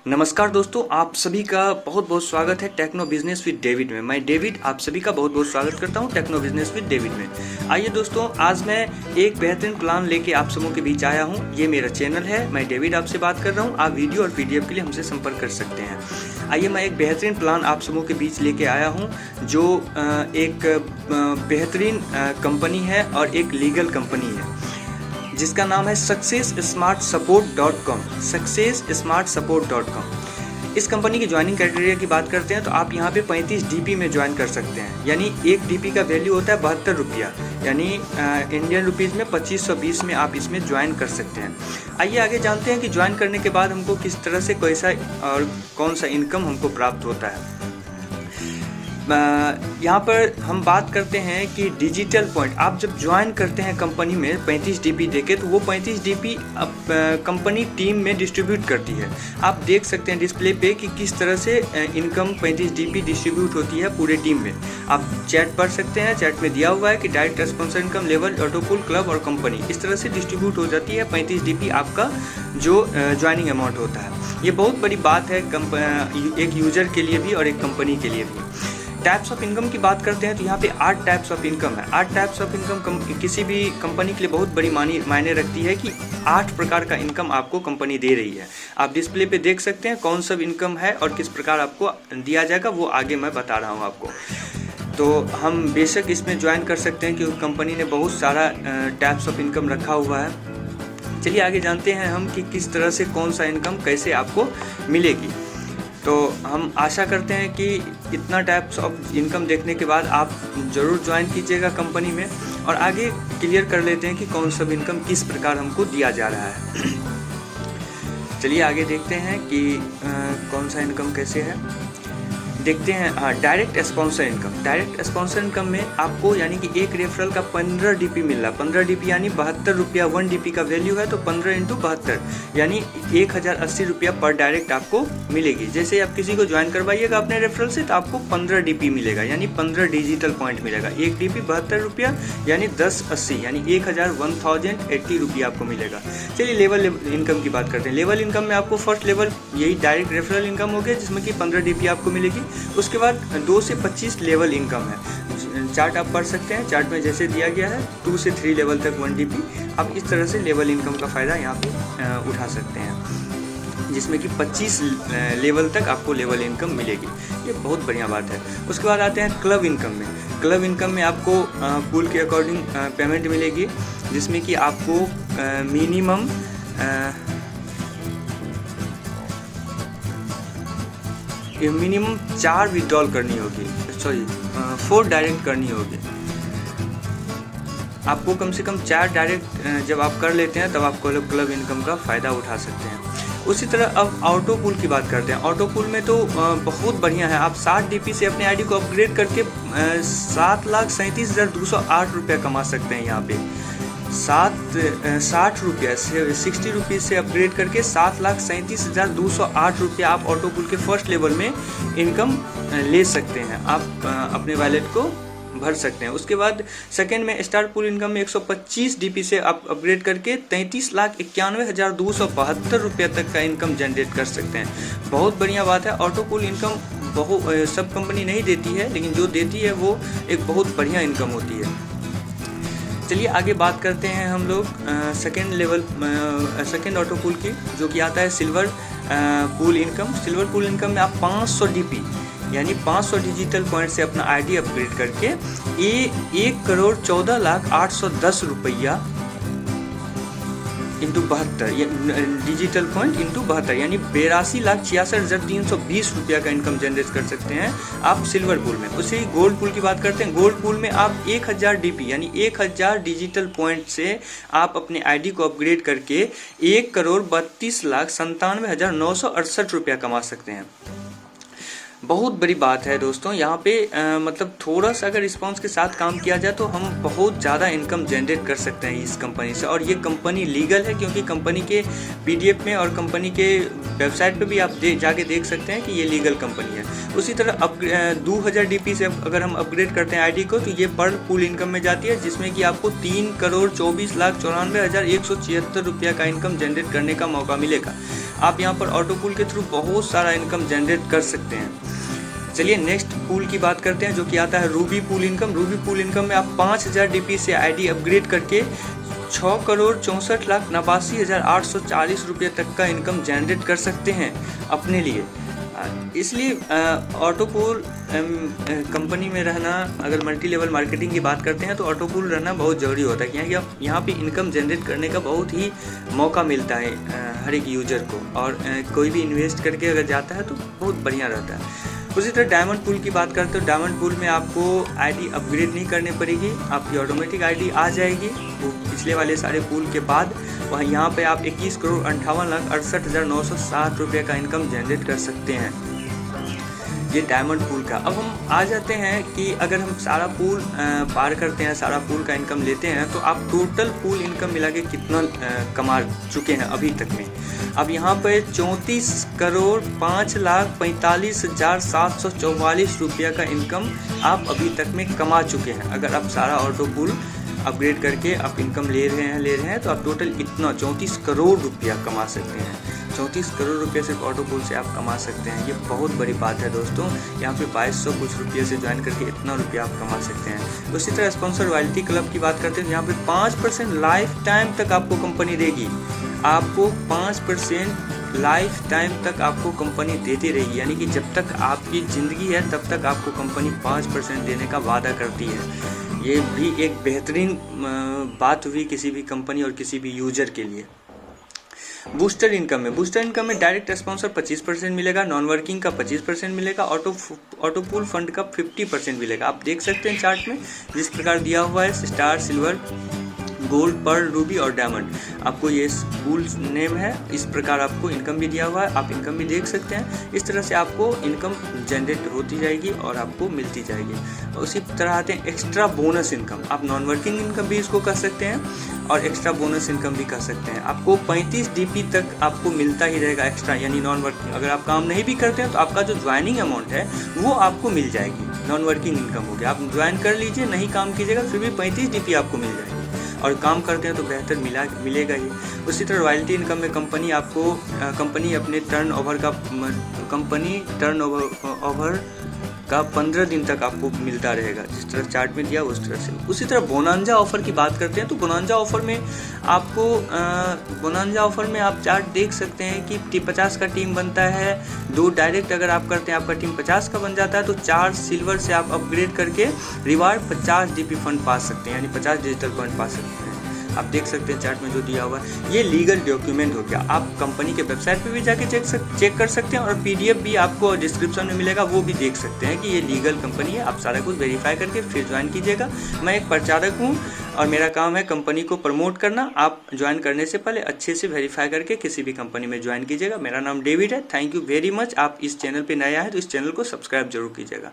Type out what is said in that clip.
नमस्कार दोस्तों, आप सभी का बहुत बहुत स्वागत है टेक्नो बिजनेस विद डेविड में। मैं डेविड आप सभी का बहुत बहुत स्वागत करता हूं टेक्नो बिजनेस विद डेविड में। आइए दोस्तों, आज मैं एक बेहतरीन प्लान लेके आप सबों के बीच आया हूं। ये मेरा चैनल है, मैं डेविड आपसे बात कर रहा हूं। आप वीडियो और पीडीएफ के लिए हमसे संपर्क कर सकते हैं। आइए, मैं एक बेहतरीन प्लान आप सबों के बीच लेके आया हूँ जो एक बेहतरीन कंपनी है और एक लीगल कंपनी है जिसका नाम है successsmartsupport.com। successsmartsupport.com। इस कंपनी की ज्वाइनिंग क्राइटेरिया की बात करते हैं तो आप यहाँ पे 35 डीपी में ज्वाइन कर सकते हैं। यानी एक डीपी का वैल्यू होता है 72 रुपया, यानी इंडियन रुपीज़ में 2520 में आप इसमें ज्वाइन कर सकते हैं। आइए आगे जानते हैं कि ज्वाइन करने के बाद हमको किस तरह से कैसा और कौन सा इनकम हमको प्राप्त होता है। यहाँ पर हम बात करते हैं कि डिजिटल पॉइंट आप जब ज्वाइन करते हैं कंपनी में 35 डीपी देके, तो वो 35 डीपी कंपनी टीम में डिस्ट्रीब्यूट करती है। आप देख सकते हैं डिस्प्ले पे कि किस तरह से इनकम 35 डीपी डिस्ट्रीब्यूट होती है पूरे टीम में। आप चैट पढ़ सकते हैं, चैट में दिया हुआ है कि direct sponsor income, level, autopool, club और कंपनी, इस तरह से डिस्ट्रीब्यूट हो जाती है 35 डीपी आपका जो ज्वाइनिंग अमाउंट होता है। ये बहुत बड़ी बात है एक यूजर के लिए भी और एक कंपनी के लिए भी। टाइप्स ऑफ इनकम की बात करते हैं तो यहाँ पे 8 टाइप्स ऑफ इनकम है। 8 टाइप्स ऑफ इनकम किसी भी कंपनी के लिए बहुत बड़ी मायने रखती है कि 8 प्रकार का इनकम आपको कंपनी दे रही है। आप डिस्प्ले पे देख सकते हैं कौन सा इनकम है और किस प्रकार आपको दिया जाएगा, वो आगे मैं बता रहा हूँ आपको। तो हम बेशक इसमें ज्वाइन कर सकते हैं क्योंकि कंपनी ने बहुत सारा टाइप्स ऑफ इनकम रखा हुआ है। चलिए आगे जानते हैं हम कि किस तरह से कौन सा इनकम कैसे आपको मिलेगी। तो हम आशा करते हैं कि इतना टाइप्स ऑफ इनकम देखने के बाद आप ज़रूर ज्वाइन कीजिएगा कंपनी में, और आगे क्लियर कर लेते हैं कि कौन सा इनकम किस प्रकार हमको दिया जा रहा है। चलिए आगे देखते हैं कि कौन सा इनकम कैसे है। देखते हैं direct sponsor income. Direct sponsor income में आपको यानी कि एक रेफरल का 15 डीपी मिल रहा है। 15 डीपी यानी 72 रुपया 1 डीपी का वैल्यू है, तो 15 × 72 यानी 1080 रुपया पर डायरेक्ट आपको मिलेगी। जैसे आप किसी को ज्वाइन करवाइएगा अपने रेफरल से तो आपको 15 डीपी मिलेगा, यानी 15 डिजिटल पॉइंट मिलेगा। एक डीपी 72 रुपया यानी 1080 यानी 1080 रुपया आपको मिलेगा। चलिए लेवल इनकम की बात करते हैं। लेवल इनकम में आपको फर्स्ट लेवल यही डायरेक्ट रेफरल इनकम हो गया जिसमें कि 15 डीपी आपको मिलेगी। उसके बाद 2 से 25 लेवल इनकम है। चार्ट आप पढ़ सकते हैं, चार्ट में जैसे दिया गया है 2 से 3 लेवल तक 1 डीपी। आप इस तरह से लेवल इनकम का फ़ायदा यहाँ पे उठा सकते हैं, जिसमें कि 25 लेवल तक आपको लेवल इनकम मिलेगी। ये बहुत बढ़िया बात है। उसके बाद आते हैं क्लब इनकम में। क्लब इनकम में आपको पूल के अकॉर्डिंग पेमेंट मिलेगी, जिसमें कि आपको मिनिमम मिनिमम 4 विड्रॉल करनी होगी, 4 डायरेक्ट करनी होगी। आपको कम से कम 4 डायरेक्ट जब आप कर लेते हैं तब आप क्लब इनकम का फ़ायदा उठा सकते हैं। उसी तरह अब ऑटो पूल की बात करते हैं। ऑटो पूल में तो बहुत बढ़िया है। आप 60 डीपी से अपने आईडी को अपग्रेड करके 7,37,208 रुपया कमा सकते हैं। यहाँ पे 60 रुपया 60 रुपीज़ से अपग्रेड करके 7,37,208 रुपया आप ऑटो पूल के फर्स्ट लेवल में इनकम ले सकते हैं। आप अपने वॉलेट को भर सकते हैं। उसके बाद सेकेंड में स्टार पूल इनकम में 125 डीपी से आप अपग्रेड करके 33,91,272 रुपया तक का इनकम जनरेट कर सकते हैं। बहुत बढ़िया बात है। ऑटो पूल इनकम सब कंपनी नहीं देती है, लेकिन जो देती है वो एक बहुत बढ़िया इनकम होती है। चलिए आगे बात करते हैं हम लोग सेकेंड ऑटो पूल की, जो कि आता है silver pool income. Silver pool income में आप 500 डीपी यानी 500 डिजिटल पॉइंट से अपना आईडी अपग्रेड करके 1,14,08,10 रुपया इंटू 72 डिजिटल पॉइंट इंटू 72 यानी 82,66,320 रुपया का इनकम जनरेट कर सकते हैं आप सिल्वर पूल में। उसी गोल्ड पूल की बात करते हैं। गोल्ड पूल में आप 1000 डीपी यानी 1000 डिजिटल पॉइंट से आप अपने आईडी को अपग्रेड करके 1,32,97,968 रुपया कमा सकते हैं। बहुत बड़ी बात है दोस्तों यहाँ पे मतलब थोड़ा सा अगर रिस्पॉन्स के साथ काम किया जाए तो हम बहुत ज़्यादा इनकम जनरेट कर सकते हैं इस कंपनी से। और ये कंपनी लीगल है क्योंकि कंपनी के पीडीएफ में और कंपनी के वेबसाइट पे भी आप जाके देख सकते हैं कि ये लीगल कंपनी है। उसी तरह 2000 DP से अगर हम अपग्रेड करते हैं आईडी को तो ये पर पूल इनकम में जाती है, जिसमें कि आपको 3,24,94,176 रुपया का इनकम जनरेट करने का मौका मिलेगा। आप यहाँ पर ऑटो पूल के थ्रू बहुत सारा इनकम जनरेट कर सकते हैं। चलिए नेक्स्ट पूल की बात करते हैं जो कि आता है Ruby pool income. Ruby pool income में आप 5000 DP से आईडी अपग्रेड करके 6,64,89,840 रुपये तक का इनकम जनरेट कर सकते हैं अपने लिए। इसलिए ऑटो पूल कंपनी में रहना, अगर मल्टी लेवल मार्केटिंग की बात करते हैं तो ऑटो पूल रहना बहुत ज़रूरी होता है क्योंकि यहाँ पे इनकम जनरेट करने का बहुत ही मौका मिलता है हर एक यूजर को, और कोई भी इन्वेस्ट करके अगर जाता है तो बहुत बढ़िया रहता है। उसी तरह डायमंड पूल की बात करते हो, डायमंड पूल में आपको आईडी अपग्रेड नहीं करनी पड़ेगी, आपकी ऑटोमेटिक आईडी आ जाएगी वो पिछले वाले सारे पूल के बाद। वहाँ यहाँ पे आप 21,58,68,960 रुपये का इनकम जनरेट कर सकते हैं, ये डायमंड पूल का। अब हम आ जाते हैं कि अगर हम सारा पूल पार करते हैं, सारा पूल का इनकम लेते हैं तो आप टोटल पूल इनकम मिला के कितना कमा चुके हैं अभी तक में। अब यहाँ पे 34,05,45,744 रुपया का इनकम आप अभी तक में कमा चुके हैं। अगर आप सारा ऑटो पूल अपग्रेड करके आप इनकम ले रहे हैं तो आप टोटल इतना 34 करोड़ रुपया कमा सकते हैं। 34 करोड़ रुपये सिर्फ ऑटो पूल से आप कमा सकते हैं, ये बहुत बड़ी बात है दोस्तों। यहाँ पे 2200 कुछ रुपये से ज्वाइन करके इतना रुपया आप कमा सकते हैं। उसी तरह स्पॉन्सर रॉयल्टी क्लब की बात करते हैं, यहाँ पे 5% लाइफ टाइम तक आपको कंपनी देगी। आपको 5% लाइफ टाइम तक आपको कंपनी देती रहेगी, यानी कि जब तक आपकी ज़िंदगी है तब तक आपको कंपनी 5% देने का वादा करती है। ये भी एक बेहतरीन बात हुई किसी भी कंपनी और किसी भी यूजर के लिए। बूस्टर इनकम में डायरेक्ट स्पॉन्सर 25% मिलेगा, नॉन वर्किंग का 25% मिलेगा, ऑटो पूल फंड का 50% मिलेगा। आप देख सकते हैं चार्ट में जिस प्रकार दिया हुआ है star, silver, gold, pearl, ruby और डायमंड। आपको ये पूल नेम है, इस प्रकार आपको इनकम भी दिया हुआ है, आप इनकम भी देख सकते हैं। इस तरह से आपको इनकम जनरेट होती जाएगी और आपको मिलती जाएगी। उसी तरह आते हैं एक्स्ट्रा बोनस इनकम। आप नॉन वर्किंग इनकम भी इसको कर सकते हैं और एक्स्ट्रा बोनस इनकम भी कर सकते हैं। आपको 35 DP तक आपको मिलता ही रहेगा एक्स्ट्रा, यानी नॉन वर्किंग। अगर आप काम नहीं भी करते हैं तो आपका जो ज्वाइनिंग अमाउंट है वो आपको मिल जाएगी, नॉन वर्किंग इनकम हो गया। आप ज्वाइन कर लीजिए, नहीं काम कीजिएगा फिर भी 35 DP आपको मिल जाएगी, और काम करते हैं तो बेहतर मिलेगा ही। उसी तरह रॉयल्टी इनकम में कंपनी अपने टर्नओवर का 15 दिन तक आपको मिलता रहेगा, जिस तरह चार्ट में दिया उस तरह से। उसी तरह बोनांजा ऑफर की बात करते हैं तो बोनांजा ऑफर में आप चार्ट देख सकते हैं कि 50 का टीम बनता है, 2 डायरेक्ट अगर आप करते हैं आपका टीम 50 का बन जाता है, तो 4 सिल्वर से आप अपग्रेड करके रिवार्ड 50 DP फंड पा सकते हैं, यानी 50 डिजिटल पॉइंट पा सकते हैं। आप देख सकते हैं चार्ट में जो दिया हुआ है, ये लीगल डॉक्यूमेंट हो गया। आप कंपनी के वेबसाइट पे भी जाके चेक कर सकते हैं, और PDF भी आपको डिस्क्रिप्शन में मिलेगा, वो भी देख सकते हैं कि ये लीगल कंपनी है। आप सारा कुछ वेरीफाई करके फिर ज्वाइन कीजिएगा। मैं एक प्रचारक हूँ और मेरा काम है कंपनी को प्रमोट करना। आप ज्वाइन करने से पहले अच्छे से वेरीफाई करके किसी भी कंपनी में ज्वाइन कीजिएगा। मेरा नाम डेविड है। Thank you very much. आप इस चैनल पर नया है तो इस चैनल को सब्सक्राइब जरूर कीजिएगा।